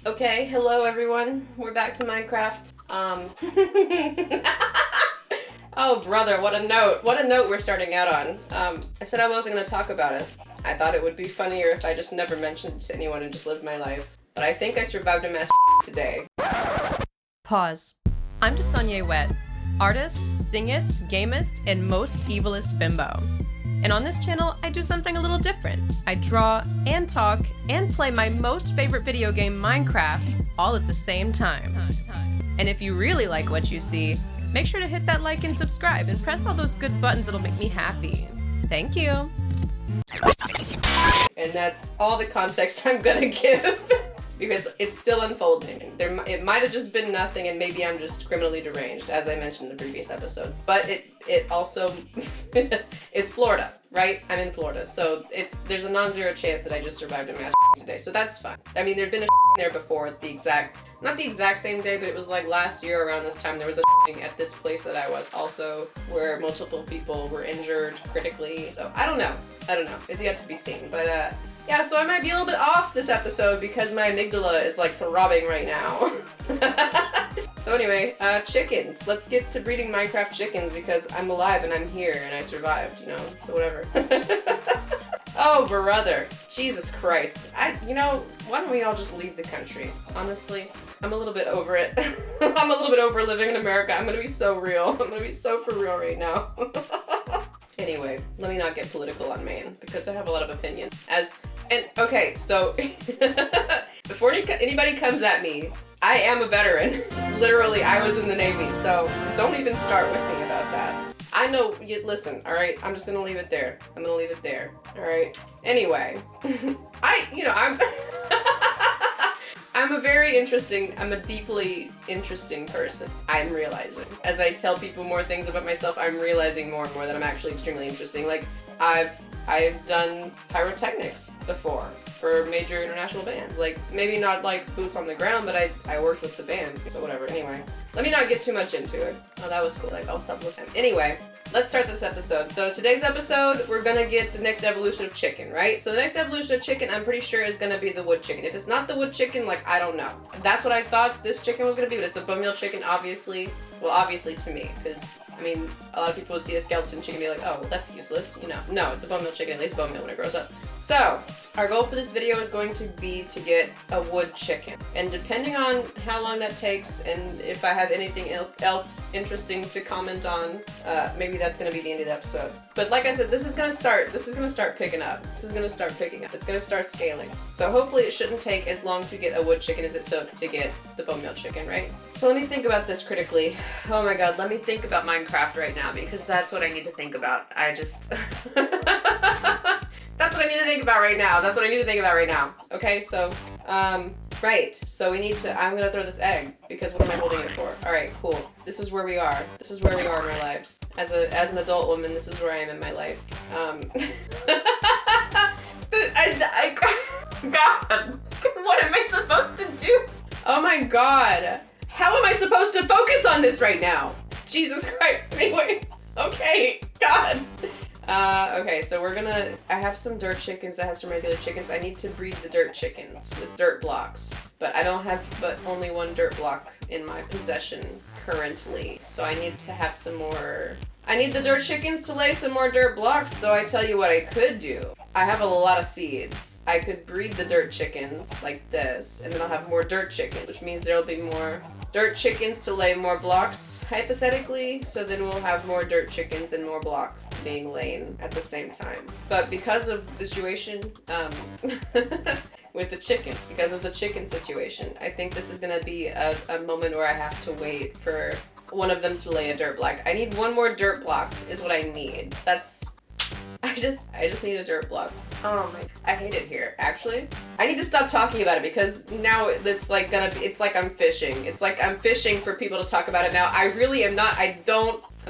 Okay, hello everyone. We're back to Minecraft. Oh brother, what a note. What a note we're starting out on. I said I wasn't gonna talk about it. I thought it would be funnier if I just never mentioned it to anyone and just lived my life. But I think I survived a mass today. Pause. I'm Desanya Wet, artist, singist, gamist, and most evilest bimbo. And on this channel, I do something a little different. I draw and talk and play my most favorite video game, Minecraft, all at the same time. And if you really like what you see, make sure to hit that like and subscribe and press all those good buttons that'll make me happy. Thank you. And that's all the context I'm gonna give. Because it's still unfolding. It might have just been nothing and maybe I'm just criminally deranged, as I mentioned in the previous episode. But it also, it's Florida, right? I'm in Florida, so there's a non-zero chance that I just survived a mass today, so that's fine. I mean, there'd been a there before, not the exact same day, but it was like last year around this time, there was a at this place that I was also, where multiple people were injured critically. So I don't know, it's yet to be seen, but yeah, so I might be a little bit off this episode because my amygdala is like throbbing right now. So anyway, chickens. Let's get to breeding Minecraft chickens because I'm alive and I'm here and I survived, you know, so whatever. Oh, brother. Jesus Christ. Why don't we all just leave the country? Honestly, I'm a little bit over it. I'm a little bit over living in America. I'm gonna be so real. I'm gonna be so for real right now. Anyway, let me not get political on Maine because I have a lot of opinion. Okay, so before anybody comes at me, I am a veteran. Literally, I was in the Navy, so don't even start with me about that. I know, listen, all right? I'm just gonna leave it there. I'm gonna leave it there, all right? Anyway, I'm a deeply interesting person, I'm realizing. As I tell people more things about myself, I'm realizing more and more that I'm actually extremely interesting. Like, I've done pyrotechnics before for major international bands. Like, maybe not like boots on the ground, but I worked with the band, so whatever. Anyway, let me not get too much into it. Oh, that was cool. Like, I'll stop looking. Anyway, let's start this episode. So today's episode, we're gonna get the next evolution of chicken, right? So the next evolution of chicken, I'm pretty sure is gonna be the wood chicken. If it's not the wood chicken, like, I don't know. That's what I thought this chicken was gonna be, but it's a bone meal chicken, obviously. Well, obviously to me, because I mean, a lot of people would see a skeleton chicken and be like, oh, well, that's useless, you know. No, it's a bone meal chicken, at least bone meal when it grows up. So, our goal for this video is going to be to get a wood chicken. And depending on how long that takes and if I have anything else interesting to comment on, maybe that's gonna be the end of the episode. But like I said, this is gonna start picking up. It's gonna start scaling. So hopefully it shouldn't take as long to get a wood chicken as it took to get the bone meal chicken, right? So let me think about this critically. Oh my god, let me think about Minecraft right now because that's what I need to think about. That's what I need to think about right now. Okay, so, right. So I'm gonna throw this egg because what am I holding it for? All right, cool. This is where we are. This is where we are in our lives. As an adult woman, this is where I am in my life. God, what am I supposed to do? Oh my god. How am I supposed to focus on this right now? Jesus Christ. Anyway, okay, God. Okay, so I have some dirt chickens, I have some regular chickens. I need to breed the dirt chickens with dirt blocks. But I don't have but only one dirt block in my possession currently. So I need to have some more. I need the dirt chickens to lay some more dirt blocks, so I tell you what I could do. I have a lot of seeds. I could breed the dirt chickens like this, and then I'll have more dirt chickens, which means there'll be more dirt chickens to lay more blocks, hypothetically, so then we'll have more dirt chickens and more blocks being laid at the same time. But because of the situation, with the chicken situation, I think this is gonna be a moment where I have to wait for one of them to lay a dirt block. I need one more dirt block is what I need. I just need a dirt block. Oh my, I hate it here, actually. I need to stop talking about it because now it's like I'm fishing. It's like I'm fishing for people to talk about it now. I really am not, I'm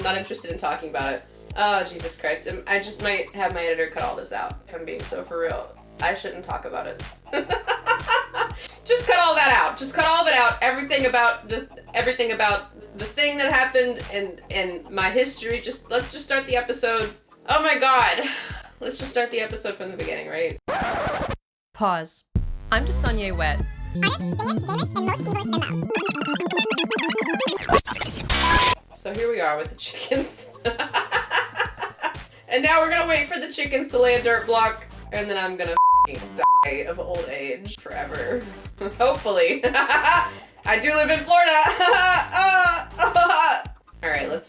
not interested in talking about it. Oh, Jesus Christ. I just might have my editor cut all this out, if I'm being so for real. I shouldn't talk about it. Just cut all that out. Just cut all of it out. Everything about the thing that happened and my history. Let's just start the episode. Oh my god. Let's just start the episode from the beginning, right? Pause. I'm Desanya Wet, So here we are with the chickens. And now we're gonna wait for the chickens to lay a dirt block, and then I'm gonna die of old age forever. Hopefully. I do live in Florida. Alright, let's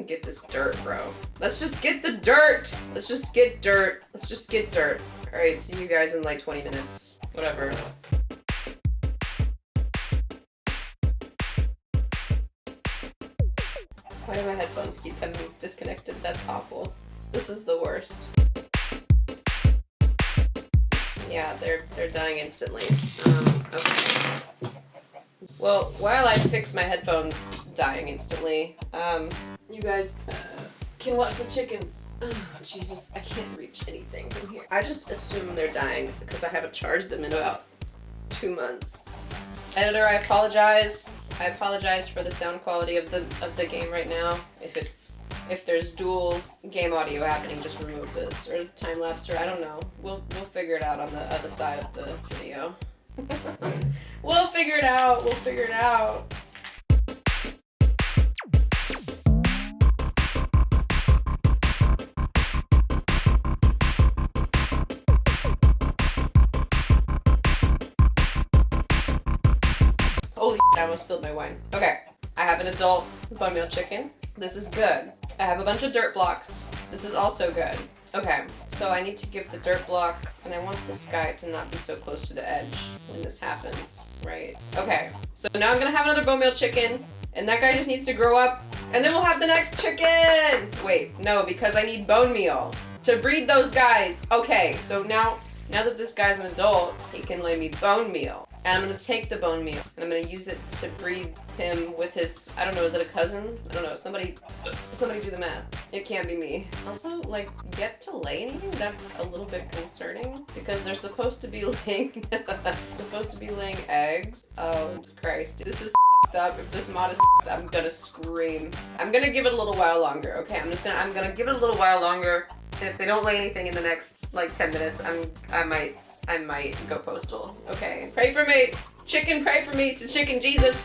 get this dirt, bro. Let's just get the dirt. Let's just get dirt. Let's just get dirt. Alright, see you guys in like 20 minutes. Whatever. Why do my headphones keep getting disconnected? That's awful. This is the worst. Yeah, they're dying instantly. Okay. Well, while I fix my headphones dying instantly, you guys can watch the chickens. Oh, Jesus, I can't reach anything from here. I just assume they're dying because I haven't charged them in about 2 months. Editor, I apologize. I apologize for the sound quality of the game right now. If there's dual game audio happening, just remove this or time lapse or I don't know. We'll figure it out on the other side of the video. We'll figure it out. We'll figure it out. Holy shit, I almost spilled my wine. Okay, I have an adult bone meal chicken. This is good. I have a bunch of dirt blocks. This is also good. Okay, so I need to give the dirt block, and I want this guy to not be so close to the edge when this happens, right? Okay, so now I'm gonna have another bone meal chicken, and that guy just needs to grow up, and then we'll have the next chicken! Wait, no, because I need bone meal to breed those guys. Okay, so now that this guy's an adult, he can lay me bone meal. And I'm gonna take the bone meal, and I'm gonna use it to breed him with his, I don't know, is it a cousin? I don't know, somebody do the math. It can't be me. Also, like, get to lay anything? That's a little bit concerning, because they're supposed to be laying, eggs. Oh, it's Christ. This is up. If this mod is up, I'm gonna scream. I'm gonna give it a little while longer, okay? I'm gonna give it a little while longer, and if they don't lay anything in the next, like, 10 minutes, I might go postal. Okay, pray for me. Chicken, pray for me to chicken Jesus.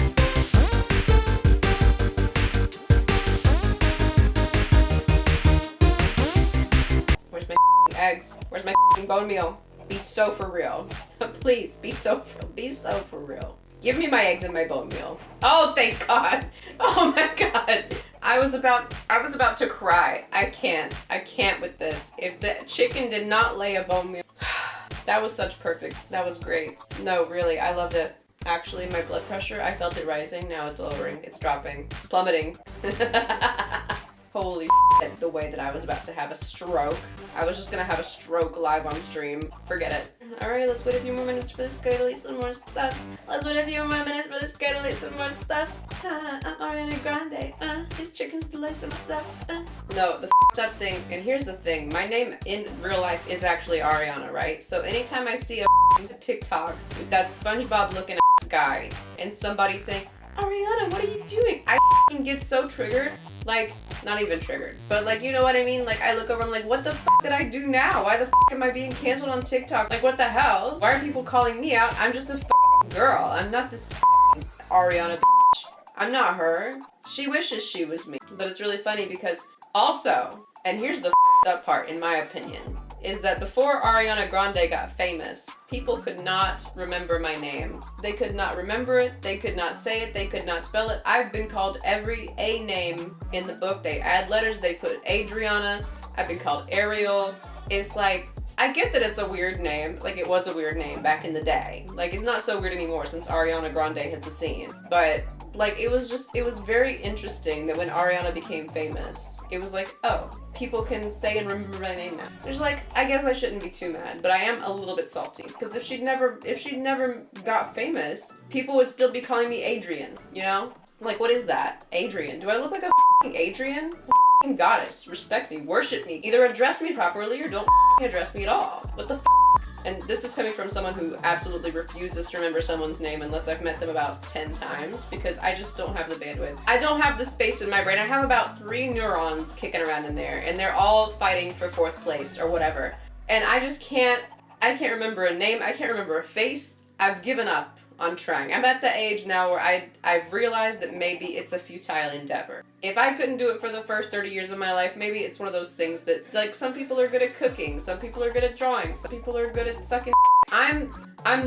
Where's my eggs? Where's my bone meal? Be so for real. Please, be so for real. Give me my eggs and my bone meal. Oh, thank God. Oh my God. I was about to cry. I can't with this. If the chicken did not lay a bone meal, that was such perfect. That was great. No, really, I loved it. Actually, my blood pressure, I felt it rising. Now it's lowering. It's dropping. It's plummeting. Holy shit, the way that I was about to have a stroke. I was just gonna have a stroke live on stream. Forget it. Alright, let's wait a few more minutes for this guy to eat some more stuff. Let's wait a few more minutes for this guy to eat some more stuff. I'm Ariana Grande. These chickens to lay some stuff. No, the up thing, and here's the thing. My name in real life is actually Ariana, right? So anytime I see a TikTok with that SpongeBob looking guy and somebody saying, Ariana, what are you doing? I get so triggered. Like, not even triggered, but like, you know what I mean? Like, I look over, I'm like, what the did I do now? Why the am I being canceled on TikTok? Like, what the hell? Why are people calling me out? I'm just a girl. I'm not this Ariana I'm not her. She wishes she was me. But it's really funny because also, and here's the up part, in my opinion, is that before Ariana Grande got famous, people could not remember my name. They could not remember it, they could not say it, they could not spell it. I've been called every A name in the book. They add letters, they put Adriana, I've been called Ariel. It's like, I get that it's a weird name, like it was a weird name back in the day. Like it's not so weird anymore since Ariana Grande hit the scene. But like it was very interesting that when Ariana became famous, it was like, oh, people can say and remember my name now. There's like, I guess I shouldn't be too mad, but I am a little bit salty because if she'd never got famous, people would still be calling me Adrian, you know? Like, what is that? Adrian. Do I look like a Adrian? Goddess. Respect me. Worship me. Either address me properly or don't address me at all. What the And this is coming from someone who absolutely refuses to remember someone's name unless I've met them about 10 times because I just don't have the bandwidth. I don't have the space in my brain. I have about 3 neurons kicking around in there and they're all fighting for 4th place or whatever. And I just I can't remember a name. I can't remember a face. I've given up on trying. I'm at the age now where I've realized that maybe it's a futile endeavor. If I couldn't do it for the first 30 years of my life, maybe it's one of those things that, like, some people are good at cooking, some people are good at drawing, some people are good at sucking. I'm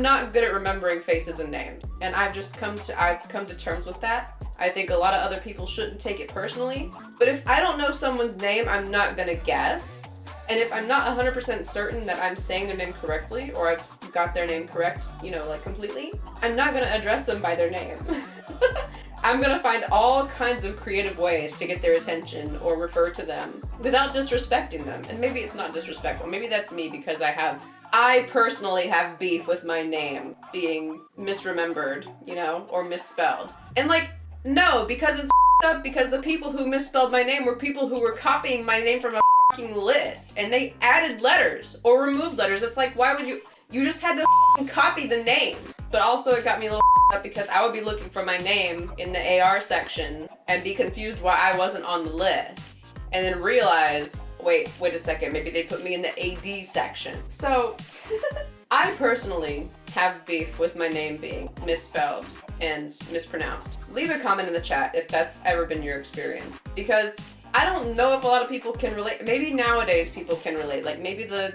not good at remembering faces and names, and I've come to terms with that. I think a lot of other people shouldn't take it personally, but if I don't know someone's name, I'm not gonna guess. And if I'm not 100% certain that I'm saying their name correctly, or I've got their name correct, like completely, I'm not gonna address them by their name. I'm gonna find all kinds of creative ways to get their attention or refer to them without disrespecting them. And maybe it's not disrespectful. Maybe that's me because I personally have beef with my name being misremembered, or misspelled. And no, because it's up because the people who misspelled my name were people who were copying my name from a list, and they added letters or removed letters. It's like, why would you just had to copy the name. But also it got me a little up because I would be looking for my name in the AR section and be confused why I wasn't on the list, and then realize, wait a second, maybe they put me in the AD section. So I personally have beef with my name being misspelled and mispronounced. Leave a comment in the chat if that's ever been your experience, because I don't know if a lot of people can relate. Maybe nowadays people can relate. Like maybe the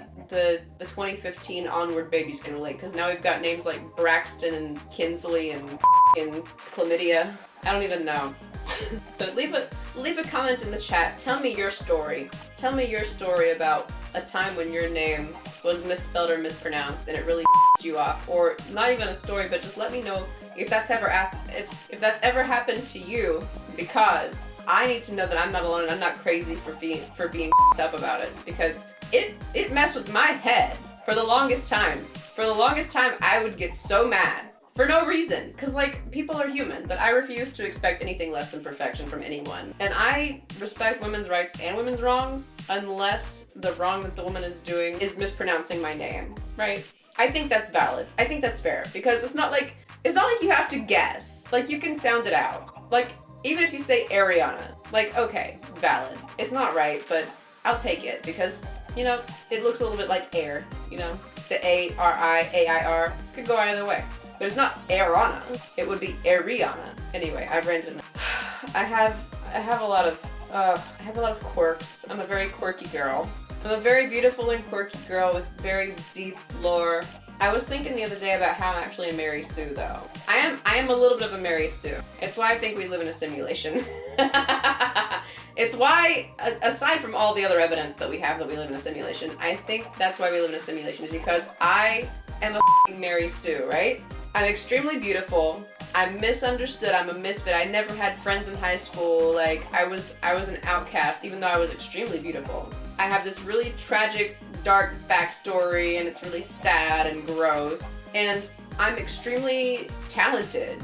2015 onward babies can relate, because now we've got names like Braxton and Kinsley and Chlamydia. I don't even know. But leave a comment in the chat. Tell me your story. Tell me your story about a time when your name was misspelled or mispronounced and it really you off. Or not even a story, but just let me know if that's ever happened to you, because I need to know that I'm not alone and I'm not crazy for being up about it, because it messed with my head for the longest time. For the longest time, I would get so mad for no reason, because people are human, but I refuse to expect anything less than perfection from anyone. And I respect women's rights and women's wrongs unless the wrong that the woman is doing is mispronouncing my name, right? I think that's valid. I think that's fair, because it's not like you have to guess. You can sound it out. Even if you say Ariana, okay, valid. It's not right, but I'll take it because, it looks a little bit like air, the A-R-I-A-I-R could go either way. But it's not Ariana. It would be Ariana. Anyway, I've ranted enough. I have a lot of quirks. I'm a very quirky girl. I'm a very beautiful and quirky girl with very deep lore. I was thinking the other day about how I'm actually a Mary Sue, though. I am a little bit of a Mary Sue. It's why I think we live in a simulation. It's why, aside from all the other evidence that we have that we live in a simulation, I think that's why we live in a simulation, is because I am a f***ing Mary Sue, right? I'm extremely beautiful. I'm misunderstood. I'm a misfit. I never had friends in high school. I was an outcast, even though I was extremely beautiful. I have this really tragic, dark backstory, and it's really sad and gross. And I'm extremely talented.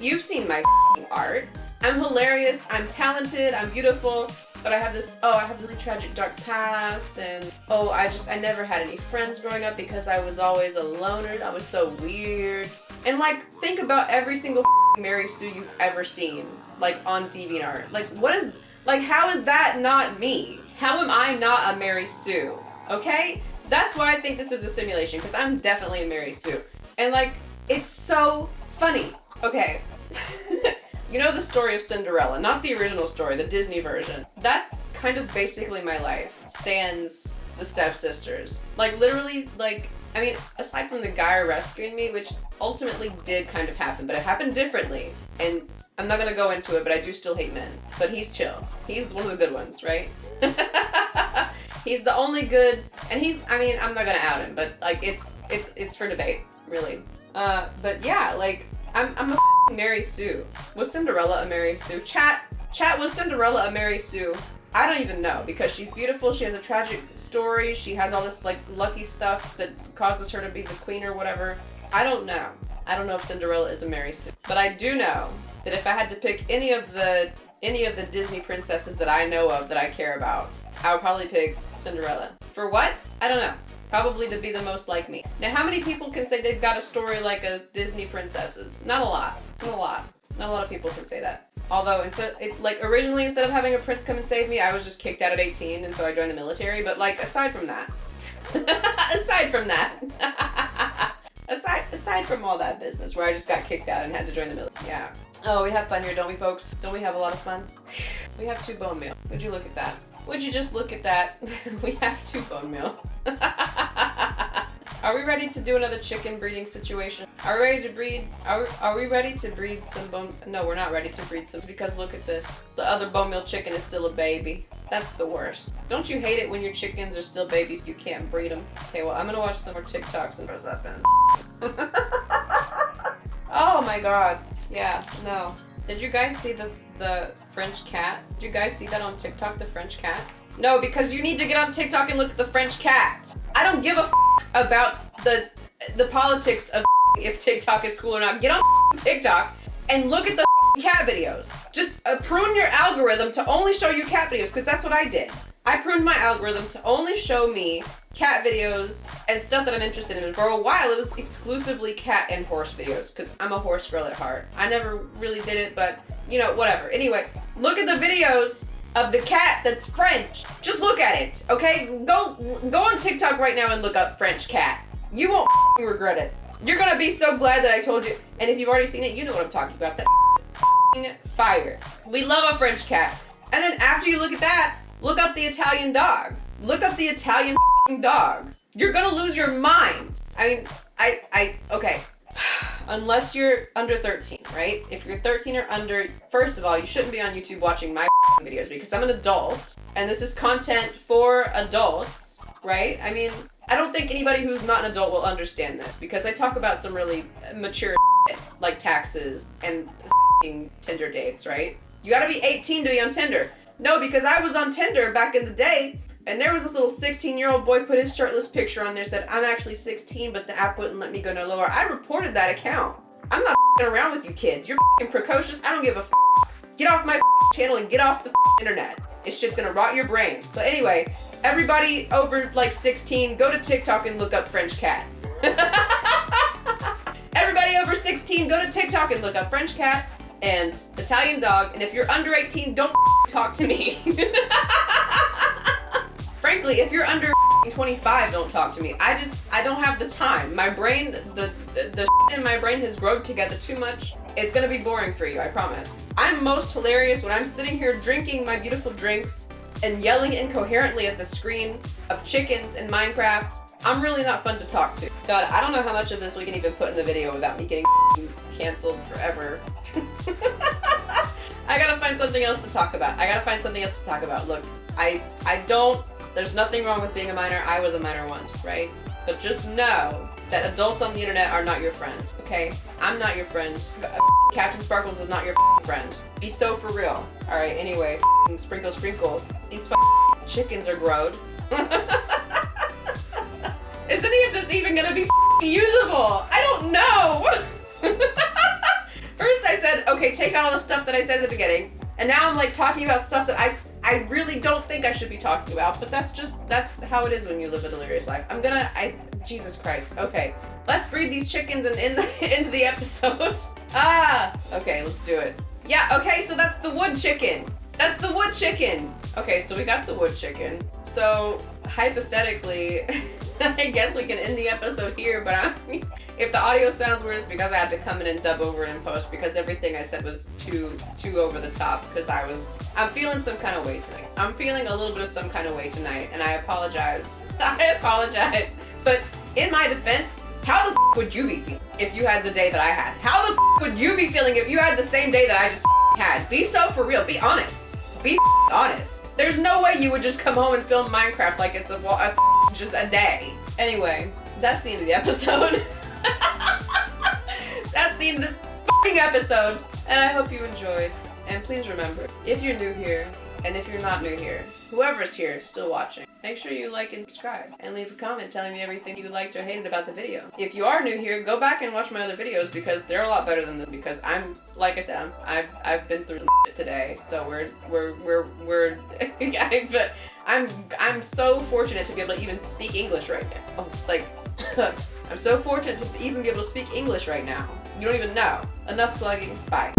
You've seen my art. I'm hilarious, I'm talented, I'm beautiful, but I have this really tragic, dark past, and I never had any friends growing up because I was always a loner. I was so weird. And think about every single Mary Sue you've ever seen, on DeviantArt. How is that not me? How am I not a Mary Sue? Okay? That's why I think this is a simulation, because I'm definitely a Mary Sue. And it's so funny. Okay. You know the story of Cinderella, not the original story, the Disney version. That's kind of basically my life, sans the stepsisters. Literally, aside from the guy rescuing me, which ultimately did kind of happen, but it happened differently. And I'm not gonna go into it, but I do still hate men. But he's chill. He's one of the good ones, right? He's the only good, and I'm not gonna out him, but it's for debate, really. But yeah, I'm a Mary Sue. Was Cinderella a Mary Sue? Chat, was Cinderella a Mary Sue? I don't even know, because she's beautiful, she has a tragic story, she has all this lucky stuff that causes her to be the queen or whatever. I don't know. I don't know if Cinderella is a Mary Sue. But I do know that if I had to pick any of the Disney princesses that I know of that I care about, I would probably pick Cinderella. For what? I don't know. Probably to be the most like me. Now, how many people can say they've got a story like a Disney princesses? Not a lot. Not a lot. Not a lot of people can say that. Although, originally, instead of having a prince come and save me, I was just kicked out at 18, and so I joined the military. But, aside from that. Aside from that. Aside from all that business where I just got kicked out and had to join the military. Yeah. Oh, we have fun here, don't we, folks? Don't we have a lot of fun? We have 2 bone meal. Would you look at that? Would you just look at that? We have 2 bone meal. Are we ready to do another chicken breeding situation? Are we ready to breed? Are we ready to breed some bone? No, we're not ready to breed some because look at this. The other bone meal chicken is still a baby. That's the worst. Don't you hate it when your chickens are still babies so you can't breed them? Okay, well, I'm gonna watch some more TikToks and throws up in. Oh my god. Yeah, no. Did you guys see the French cat? Did you guys see that on TikTok, the French cat? No, because you need to get on TikTok and look at the French cat. I don't give a about the politics of if TikTok is cool or not. Get on TikTok and look at the cat videos. Just prune your algorithm to only show you cat videos, because that's what I did. I pruned my algorithm to only show me cat videos and stuff that I'm interested in. For a while, it was exclusively cat and horse videos, because I'm a horse girl at heart. I never really did it, but, you know, whatever. Anyway, look at the videos of the cat that's French. Just look at it, okay? Go on TikTok right now and look up French cat. You won't regret it. You're gonna be so glad that I told you. And if you've already seen it, you know what I'm talking about. That fire. We love a French cat. And then after you look at that, look up the Italian dog. Look up the Italian dog. You're gonna lose your mind. I mean, okay. Unless you're under 13, right? If you're 13 or under, first of all, you shouldn't be on YouTube watching my videos because I'm an adult and this is content for adults, right? I mean, I don't think anybody who's not an adult will understand this because I talk about some really mature shit, like taxes and Tinder dates, right? You gotta be 18 to be on Tinder. No, because I was on Tinder back in the day and there was this little 16-year-old boy put his shirtless picture on there, said, I'm actually 16, but the app wouldn't let me go no lower. I reported that account. I'm not around with you kids. You're precocious. I don't give a Get off my channel and get off the internet. This shit's gonna rot your brain. But anyway, everybody over like 16, go to TikTok and look up French cat. Everybody over 16, go to TikTok and look up French cat and Italian dog. And if you're under 18, don't talk to me. Frankly, if you're under 25, don't talk to me. I don't have the time. My brain, the in my brain has grown together too much. It's gonna be boring for you, I promise. I'm most hilarious when I'm sitting here drinking my beautiful drinks and yelling incoherently at the screen of chickens in Minecraft. I'm really not fun to talk to. God, I don't know how much of this we can even put in the video without me getting canceled forever. I gotta find something else to talk about. Look, there's nothing wrong with being a minor. I was a minor once, right? But just know that adults on the internet are not your friend, okay? I'm not your friend. Captain Sparkles is not your friend. Be so for real. Alright, anyway, sprinkle. These chickens are growed. Is any of this even gonna be usable? I don't know! First I said, okay, take out all the stuff that I said at the beginning, and now I'm like talking about stuff that I really don't think I should be talking about, but that's how it is when you live a delirious life. Jesus Christ. Okay, let's breed these chickens and end the episode. Okay, let's do it. Yeah, okay, so that's the wood chicken. Okay, so we got the wood chicken. So, hypothetically, I guess we can end the episode here, but if the audio sounds weird, it's because I had to come in and dub over it in post because everything I said was too over the top because I'm feeling some kind of way tonight. I'm feeling a little bit of some kind of way tonight, and I apologize. But in my defense, how the would you be feeling if you had the day that I had? How the would you be feeling if you had the same day that I just had? Be so for real. Be honest. Be honest. There's no way you would just come home and film Minecraft like it's just a day. Anyway, that's the end of the episode. That's the end of this episode. And I hope you enjoyed. And please remember, if you're new here, and if you're not new here, whoever's here still watching, make sure you like and subscribe. And leave a comment telling me everything you liked or hated about the video. If you are new here, go back and watch my other videos because they're a lot better than this because like I said, I've been through some shit today. So I'm so fortunate to be able to even speak English right now. I'm so fortunate to even be able to speak English right now. You don't even know. Enough plugging. Bye.